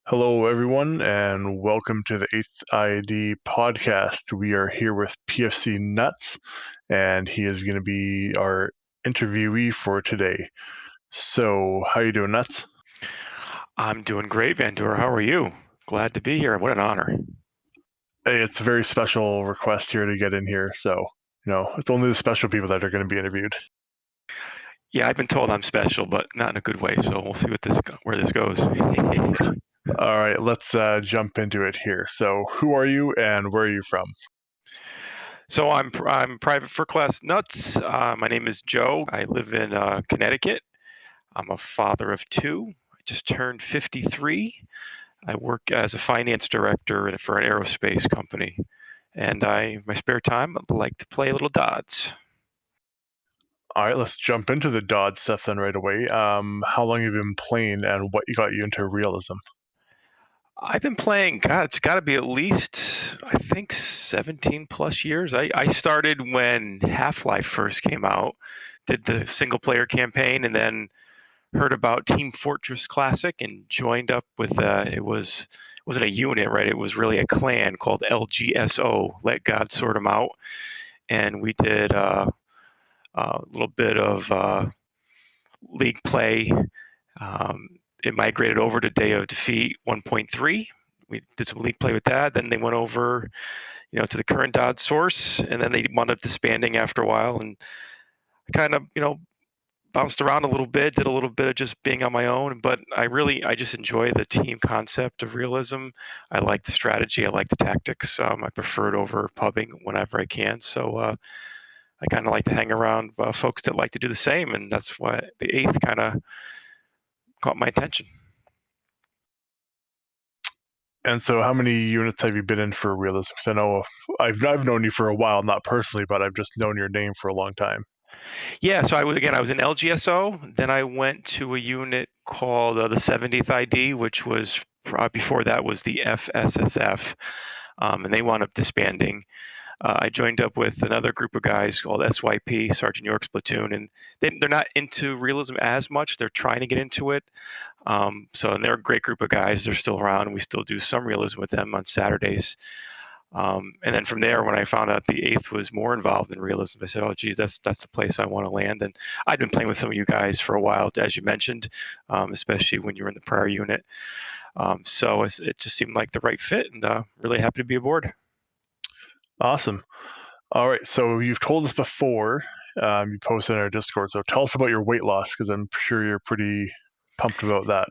Hello, everyone, and welcome to the 8th ID podcast. We are here with PFC Nutz, and he is going to be our interviewee for today. So, how you doing, Nutz? I'm doing great, VanDoor. How are you? Glad to be here. What an honor. Hey, it's a very special request here to get in here, so it's only the special people that are going to be interviewed. Yeah, I've been told I'm special, but not in a good way. So we'll see where this goes. All right, let's jump into it here. So, who are you, and where are you from? So I'm private for class Nutz. My name is Joe. I live in Connecticut. I'm a father of two. I just turned 53. I work as a finance director for an aerospace company, and my spare time I like to play little dots. All right, let's jump into the Dodd stuff then right away. How long have you been playing, and what got you into realism? I've been playing, God, it's got to be at least, I think, 17 plus years. I started when Half-Life first came out, did the single player campaign, and then heard about Team Fortress Classic and joined up with, wasn't a unit, right? It was really a clan called LGSO, Let God Sort 'em Out. And we did a little bit of league play. It migrated over to Day of Defeat 1.3. We did some league play with that. Then they went over, to the current Dodd source, and then they wound up disbanding after a while. And I kind of, bounced around a little bit, did a little bit of just being on my own. But I just enjoy the team concept of realism. I like the strategy. I like the tactics. I prefer it over pubbing whenever I can. So I kind of like to hang around folks that like to do the same, and that's why the eighth kind of caught my attention. And so, how many units have you been in for realism? Because I know I've known you for a while, not personally, but I've just known your name for a long time. Yeah, so I was in LGSO. Then I went to a unit called the 70th ID, which was before that was the FSSF, and they wound up disbanding. I joined up with another group of guys called SYP, Sergeant York's platoon, and they're not into realism as much. They're trying to get into it. And they're a great group of guys. They're still around, and we still do some realism with them on Saturdays. And then from there, when I found out the eighth was more involved in realism, I said, "Oh, geez, that's the place I want to land." And I'd been playing with some of you guys for a while, as you mentioned, especially when you were in the prior unit. So it just seemed like the right fit, and really happy to be aboard. Awesome. All right, so you've told us before, you posted in our Discord. So tell us about your weight loss, because I'm sure you're pretty pumped about that.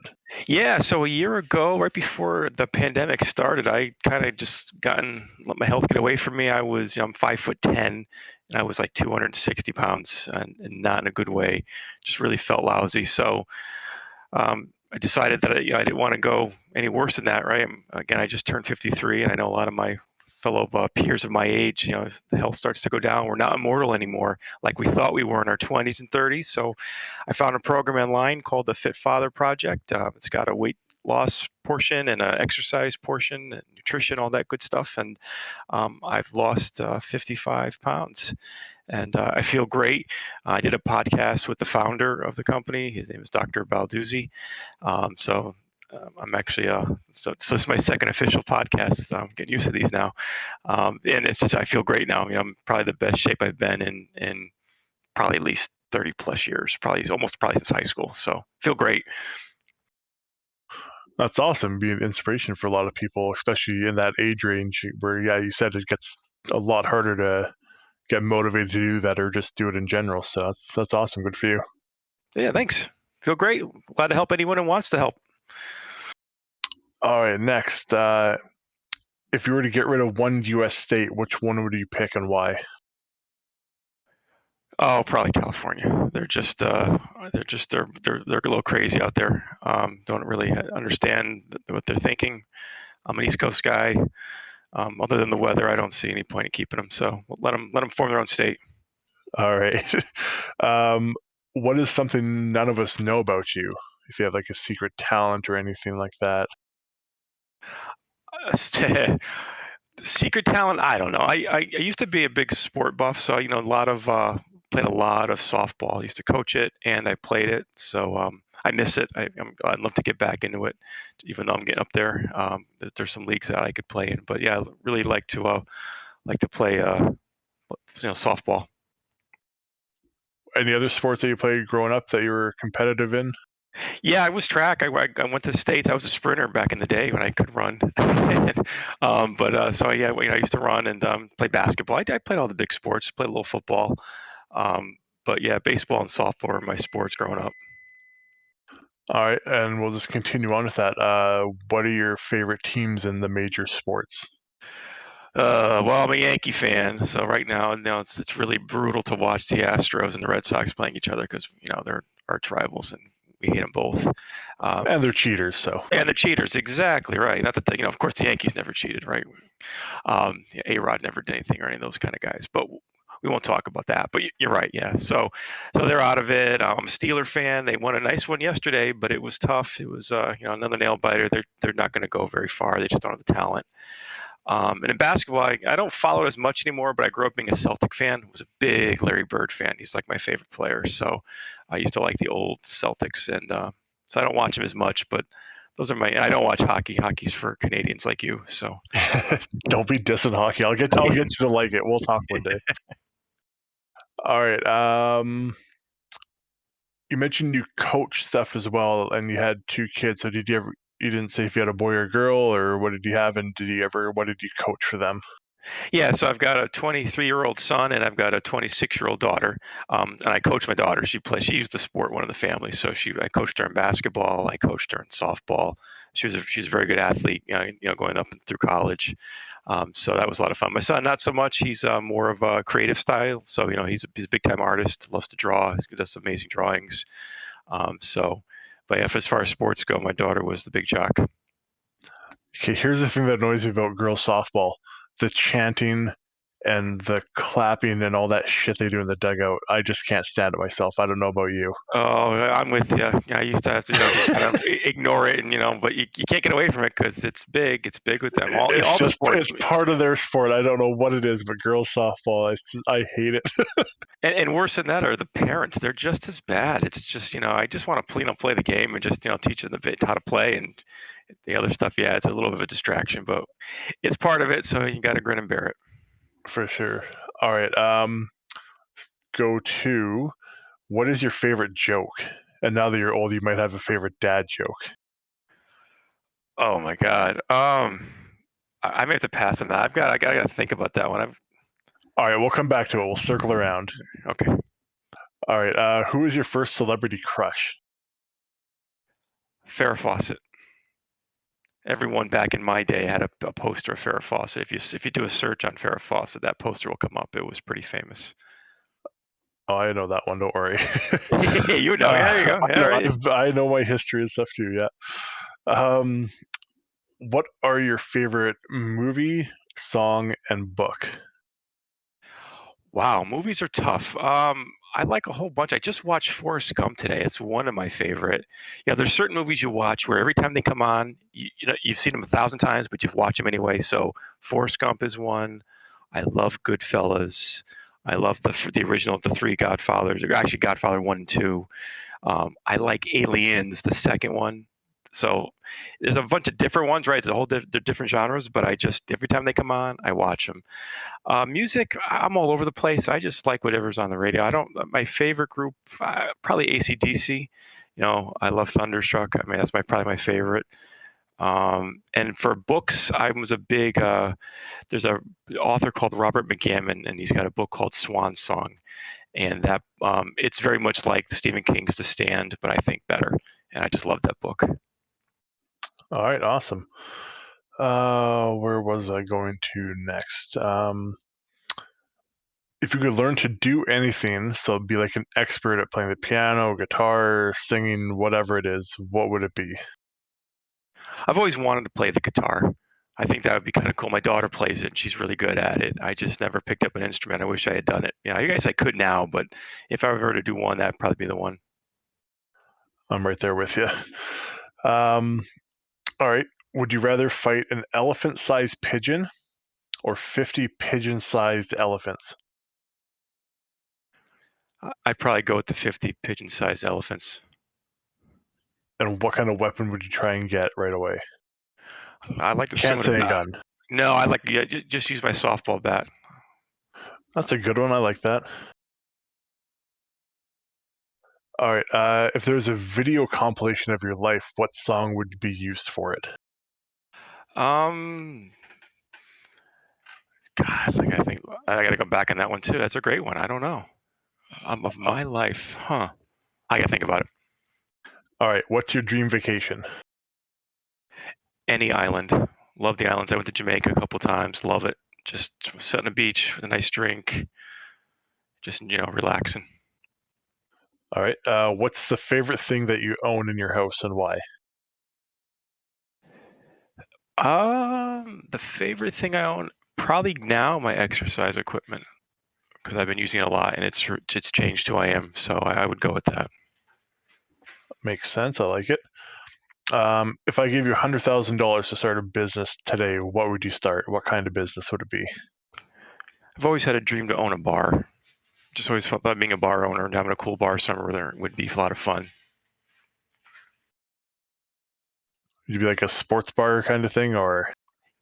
Yeah, so a year ago, right before the pandemic started, I kind of just let my health get away from me. I'm 5'10", and I was like 260 pounds, and not in a good way. Just really felt lousy. So I decided that I didn't want to go any worse than that. Right? Again, I just turned 53, and I know a lot of my fellow peers of my age, the health starts to go down. We're not immortal anymore like we thought we were in our 20s and 30s. So I found a program online called the Fit Father Project. It's got a weight loss portion and an exercise portion, and nutrition, all that good stuff. And I've lost 55 pounds, and I feel great. I did a podcast with the founder of the company. His name is Dr. Balduzzi. I'm actually so this is my second official podcast. I'm getting used to these now, and it's just I feel great now. I'm probably the best shape I've been in probably at least 30 plus years, probably since high school. So feel great. That's awesome. Be an inspiration for a lot of people, especially in that age range where, yeah, you said it gets a lot harder to get motivated to do that or just do it in general. So that's awesome. Good for you. Yeah, thanks. Feel great. Glad to help anyone who wants to help. All right, next. If you were to get rid of one U.S. state, which one would you pick and why? Oh, probably California. They're a little crazy out there. Don't really understand what they're thinking. I'm an East Coast guy. Other than the weather, I don't see any point in keeping them. So let them form their own state. All right. um, what is something none of us know about you? If you have like a secret talent or anything like that. Secret talent? I don't know. I used to be a big sport buff, so played a lot of softball. I used to coach it and I played it. So I miss it. I'd love to get back into it, even though I'm getting up there. There's some leagues that I could play in, but yeah, I really like to play softball. Any other sports that you played growing up that you were competitive in? Yeah, I was track. I went to the States. I was a sprinter back in the day when I could run. But so yeah, I used to run and play basketball. I played all the big sports. Played a little football. But yeah, baseball and softball were my sports growing up. All right, and we'll just continue on with that. What are your favorite teams in the major sports? Well, I'm a Yankee fan, so right now it's really brutal to watch the Astros and the Red Sox playing each other because they're arch rivals and we hate them both. Um, And they're cheaters, so and the cheaters, exactly right. Not that of course the Yankees never cheated, right? A-Rod never did anything or any of those kind of guys, but we won't talk about that. But you're right, yeah. So they're out of it. I'm a Steeler fan. They won a nice one yesterday, but it was tough. It was another nail biter. They're not going to go very far. They just don't have the talent. And in basketball, I don't follow it as much anymore, but I grew up being a Celtic fan. I was a big Larry Bird fan. He's like my favorite player. So I used to like the old Celtics, and so I don't watch him as much. But those are I don't watch hockey. Hockey's for Canadians like you. So don't be dissing hockey. I'll get you to like it. We'll talk one day. All right. You mentioned you coach stuff as well, and you had two kids. So did you ever? You didn't say if you had a boy or girl, or what did you have, and did you ever? What did you coach for them? yeah, so I've got a 23-year-old son and I've got a 26-year-old daughter. And I coach my daughter. She's the sport one of the family. So I coached her in basketball. I coached her in softball. She's a very good athlete. Going up through college. So that was a lot of fun. My son, not so much. He's more of a creative style. So he's a big time artist. Loves to draw. He does amazing drawings. But yeah, as far as sports go, my daughter was the big jock. Okay, here's the thing that annoys me about girls softball: the chanting and the clapping and all that shit they do in the dugout. I just can't stand it myself. I don't know about you. Oh, I'm with you. Yeah, I used to have to, just kind of ignore it, and but you can't get away from it because it's big. It's big with them. It's All the just sports, it's part of their sport. I don't know what it is, but girls softball, I hate it. and worse than that are the parents. They're just as bad. It's just, I just want to play the game and just teach them how to play and the other stuff. Yeah, it's a little bit of a distraction, but it's part of it. So you got to grin and bear it. For sure. All right. Go to what is your favorite joke? And now that you're old, you might have a favorite dad joke. Oh my God. I may have to pass on that. I got to think about that one. All right, we'll come back to it. We'll circle around. Okay. All right. Who is your first celebrity crush? Farrah Fawcett. Everyone back in my day had a poster of Farrah Fawcett. If you do a search on Farrah Fawcett, that poster will come up. It was pretty famous. Oh, I know that one. Don't worry. You know, yeah, there you go. Yeah, right. I know my history and stuff too. Yeah. Um, what are your favorite movie, song, and book? Wow, movies are tough. I like a whole bunch. I just watched Forrest Gump today. It's one of my favorite. Yeah, there's certain movies you watch where every time they come on, you've seen them 1,000 times, but you've watched them anyway. So Forrest Gump is one. I love Goodfellas. I love the original, the three Godfathers, or actually Godfather 1 and 2. I like Aliens, the second one. So there's a bunch of different ones, right? It's a whole they're different genres, but I just every time they come on, I watch them. Music, I'm all over the place. I just like whatever's on the radio. I don't. My favorite group, probably AC/DC. I love Thunderstruck. I mean, that's probably my favorite. And for books, I was a big. There's a author called Robert McGammon, and he's got a book called Swan Song, and that it's very much like Stephen King's The Stand, but I think better. And I just love that book. All right, awesome. Where was I going to next? If you could learn to do anything, so be like an expert at playing the piano, guitar, singing, whatever it is, what would it be? I've always wanted to play the guitar. I think that would be kind of cool. My daughter plays it, and she's really good at it. I just never picked up an instrument. I wish I had done it. I guess I could now, but if I were to do one, that'd probably be the one. I'm right there with you. Um, all right. Would you rather fight an elephant-sized pigeon or 50 pigeon-sized elephants? I'd probably go with the 50 pigeon-sized elephants. And what kind of weapon would you try and get right away? I'd like to swing Can't with a say a bat. gun. No, I like just use my softball bat. That's a good one. I like that. All right. If there's a video compilation of your life, what song would be used for it? Um, God, like I think I got to go back on that one too. That's a great one. I don't know. Of Uh, my life, huh? I got to think about it. All right. What's your dream vacation? Any island. Love the islands. I went to Jamaica a couple times. Love it. Just sit on the beach with a nice drink. Just relaxing. All right. What's the favorite thing that you own in your house and why? The favorite thing I own probably now my exercise equipment because I've been using it a lot and it's changed who I am. So I would go with that. Makes sense. I like it. If I gave you $100,000 to start a business today, what would you start? What kind of business would it be? I've always had a dream to own a bar. Just always thought being a bar owner and having a cool bar somewhere there would be a lot of fun. Would you be like a sports bar kind of thing, or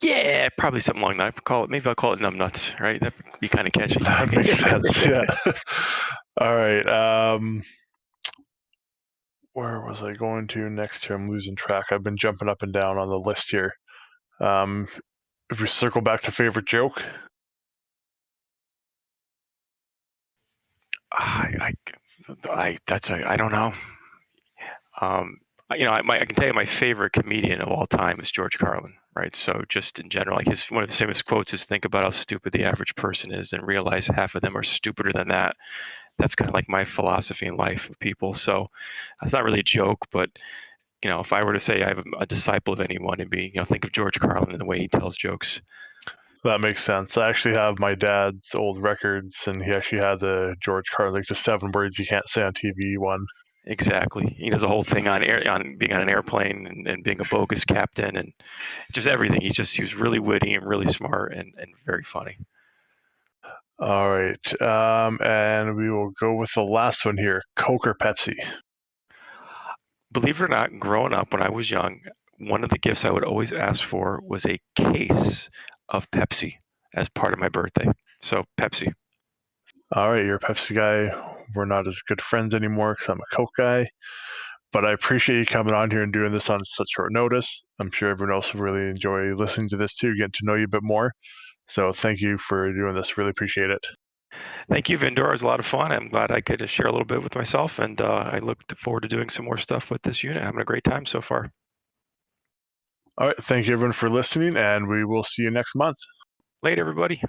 Yeah, probably something along that. Maybe I'll call it Numb Nuts, right? That'd be kind of catchy. that makes sense? Yeah. All right. Where was I going to next here? I'm losing track. I've been jumping up and down on the list here. Um, if we circle back to favorite joke, I don't know. Um, I can tell you my favorite comedian of all time is George Carlin, right? So just in general, like one of his famous quotes is "Think about how stupid the average person is, and realize half of them are stupider than that." That's kind of like my philosophy in life of people. So that's not really a joke, but if I were to say I have a disciple of anyone, it'd be think of George Carlin and the way he tells jokes. that makes sense. I actually have my dad's old records, and he actually had the George Carlin, like the 7 words you can't say on TV one. Exactly. He does a whole thing on being on an airplane and being a bogus captain and just everything. He was really witty and really smart and very funny. All right. And we will go with the last one here, Coke or Pepsi? Believe it or not, growing up when I was young, one of the gifts I would always ask for was a case of Pepsi as part of my birthday. So Pepsi. All right, you're a Pepsi guy. We're not as good friends anymore because I'm a Coke guy. But I appreciate you coming on here and doing this on such short notice. I'm sure everyone else will really enjoy listening to this too, getting to know you a bit more. So thank you for doing this. Really appreciate it. Thank you, VanDoor. It was a lot of fun. I'm glad I could share a little bit with myself, and I look forward to doing some more stuff with this unit. Having a great time so far. All right. Thank you, everyone, for listening, and we will see you next month. Later, everybody.